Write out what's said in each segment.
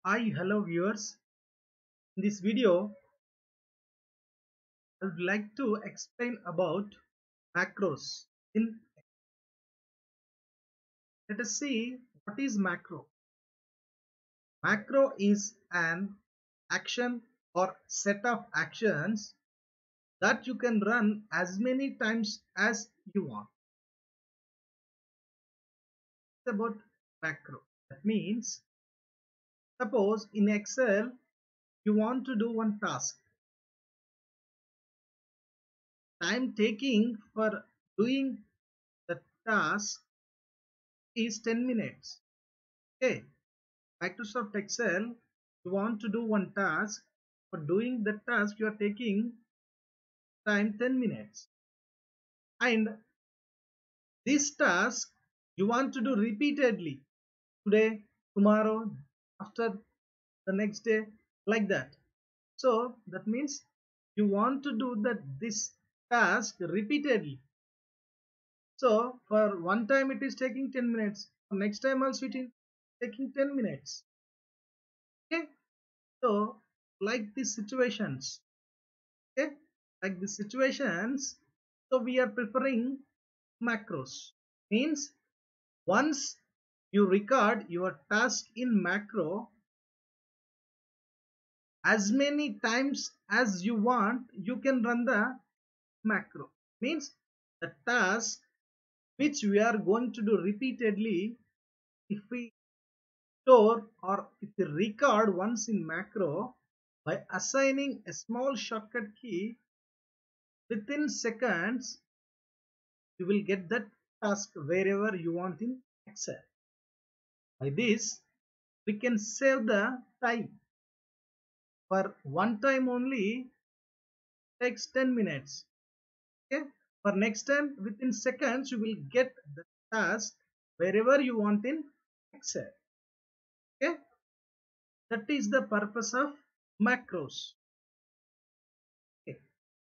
Hi, hello viewers. In this video, I would like to explain about macros. In Let us see what is macro. Macro is an action or set of actions that you can run as many times as you want. It's about macro. That means, suppose in Excel you want to do one task. Time taking for doing the task is 10 minutes. Okay. Microsoft Excel, you want to do one task. For doing the task, you are taking time 10 minutes. And this task you want to do repeatedly. Today, tomorrow, after the next day, like that. So that means you want to do this task repeatedly. So for one time it is taking 10 minutes. For next time also it is taking 10 minutes. Okay. So like these situations. Okay, like the situations, so we are preferring macros. Means once you record your task in macro, as many times as you want, you can run the macro. Means the task which we are going to do repeatedly, if we store or if we record once in macro, by assigning a small shortcut key, within seconds you will get that task wherever you want in Excel. By this, we can save the time. For one time only takes 10 minutes. Okay. For next time, within seconds, you will get the task wherever you want in Excel. Okay. That is the purpose of macros. Okay.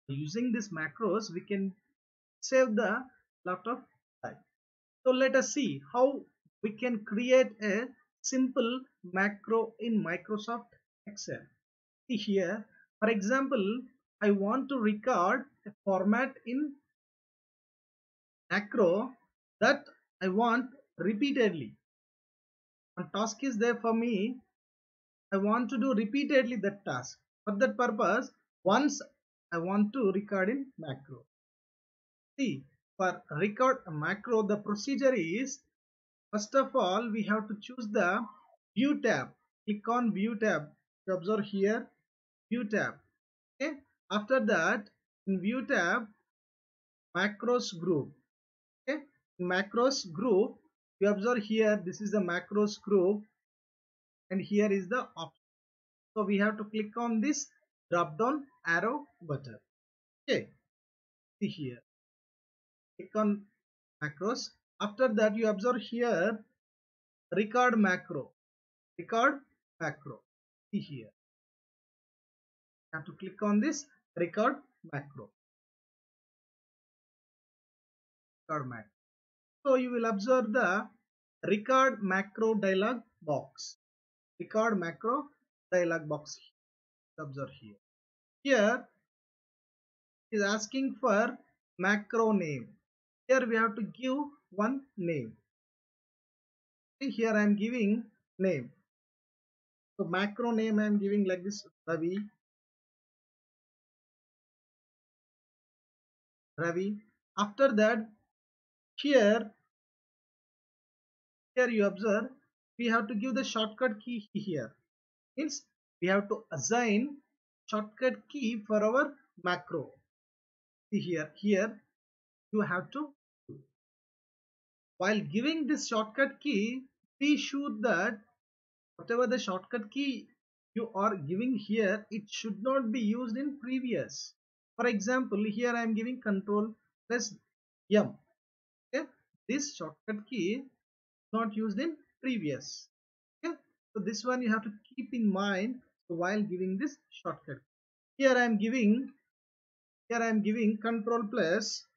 Using these macros, we can save the lot of time. So let us see how we can create a simple macro in Microsoft Excel. See here, for example, I want to record a format in macro that I want repeatedly. One task is there for me. I want to do repeatedly that task. For that purpose, once I want to record in macro. See, for record a macro, the procedure is, first of all, we have to choose the view tab. Click on view tab. You observe here, view tab. Okay. After that, in view tab, macros group. Okay. In macros group, you observe here, this is the macros group, and here is the option. So we have to click on this drop down arrow button. Okay. See here. Click on macros. After that, you observe here, record macro. Record macro. See here. You have to click on this record macro. Record macro. So you will observe the record macro dialog box. Record macro dialog box. Observe here. Here is asking for macro name. Here we have to give one name. See here I am giving name. So macro name I am giving like this, Ravi. Ravi. After that, here you observe we have to give the shortcut key here. Means we have to assign shortcut key for our macro. See here you have to, while giving this shortcut key, be sure that whatever the shortcut key you are giving here, it should not be used in previous. For example, here I am giving control plus M. Okay, this shortcut key is not used in previous. Okay, so this one you have to keep in mind while giving this shortcut. Here I am giving control plus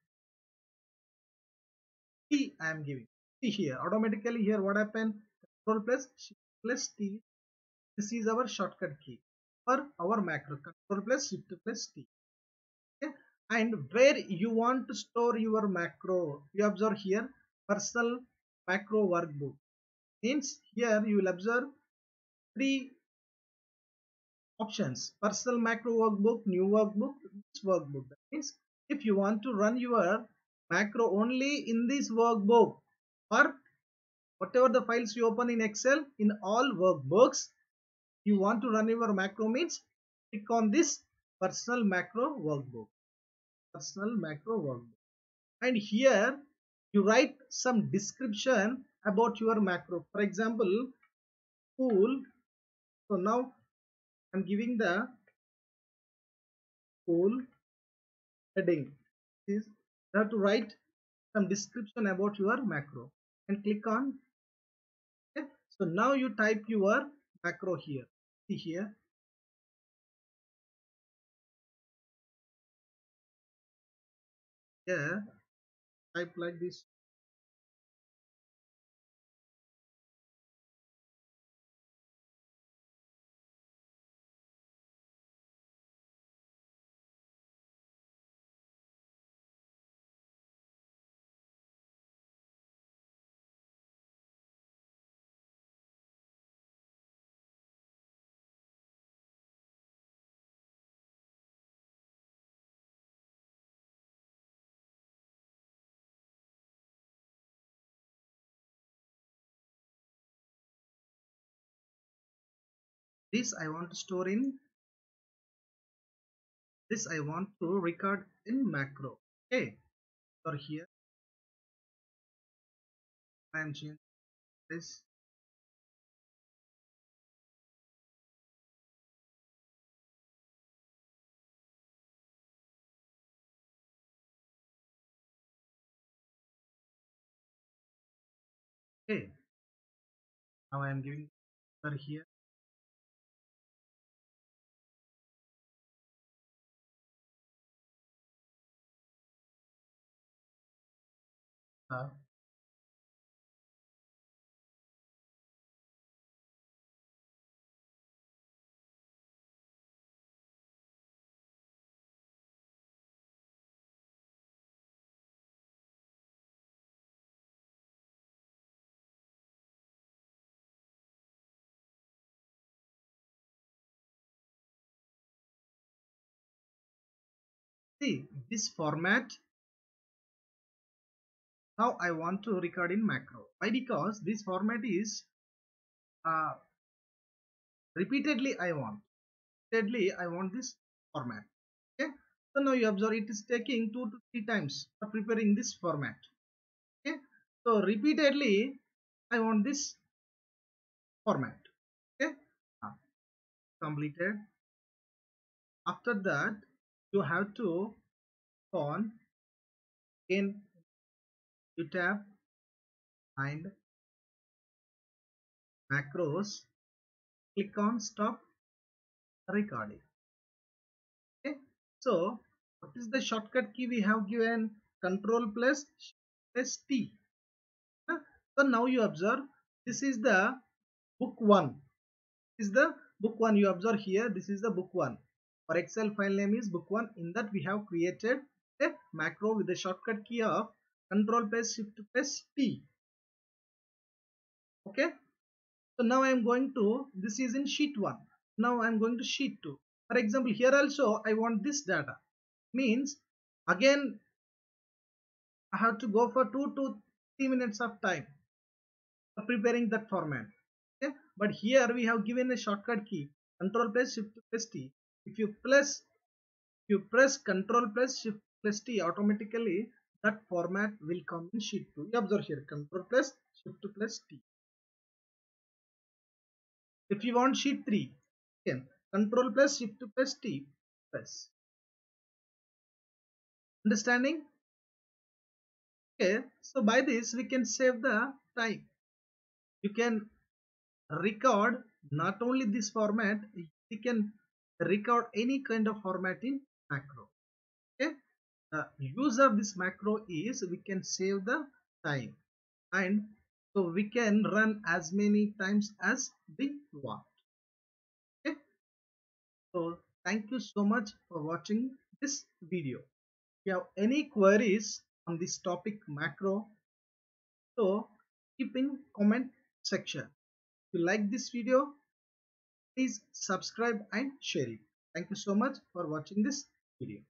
T. I am giving. See here automatically here what happened, control plus T. This is our shortcut key for our macro. Control plus shift plus T. Okay? And where you want to store your macro, you observe here personal macro workbook. Means here you will observe three options: personal macro workbook, new workbook, this workbook. That means if you want to run your macro only in this workbook, or whatever the files you open in Excel, in all workbooks you want to run your macro, means click on this personal macro workbook. Personal macro workbook. And here you write some description about your macro. For example, pool. So now I'm giving the pool heading. Is you have to write some description about your macro and click on. Okay. So now you type your macro here. See here. Here type like this. This I want to store in. This I want to record in macro. Okay. So here I am changing this. Okay. Now I am giving here. Uh, See this format. Now I want to record in macro. Why? Because this format is uh, repeatedly I want this format. Okay. So now you observe it is taking 2 to 3 times for preparing this format. Okay. So repeatedly I want this format. Okay. Uh, Completed. After that you have to on again you tab and macros, click on stop recording. Okay. So what is the shortcut key we have given? Control plus T. Huh? So now you observe this is the book 1. This is the book 1. You observe here, this is the book 1. Our Excel file name is book 1. In that we have created a macro with the shortcut key of Control plus Shift plus T. Okay. So now I am going to, this is in sheet 1. Now I am going to sheet 2. For example, here also I want this data. Means again I have to go for 2 to 3 minutes of time for preparing that format. Okay. But here we have given a shortcut key Control plus Shift plus T. If you press Control plus Shift plus T, automatically that format will come in sheet 2. You observe here Control plus Shift plus T. If you want sheet 3, again Control plus Shift plus T press. Understanding? Okay. So by this we can save the time. You can record not only this format, we can record any kind of format in macro. Okay. The use of this macro is we can save the time, and so we can run as many times as we want. So thank you so much for watching this video. If you have any queries on this topic macro, so keep in comment section. If you like this video, please subscribe and share it. Thank you so much for watching this video.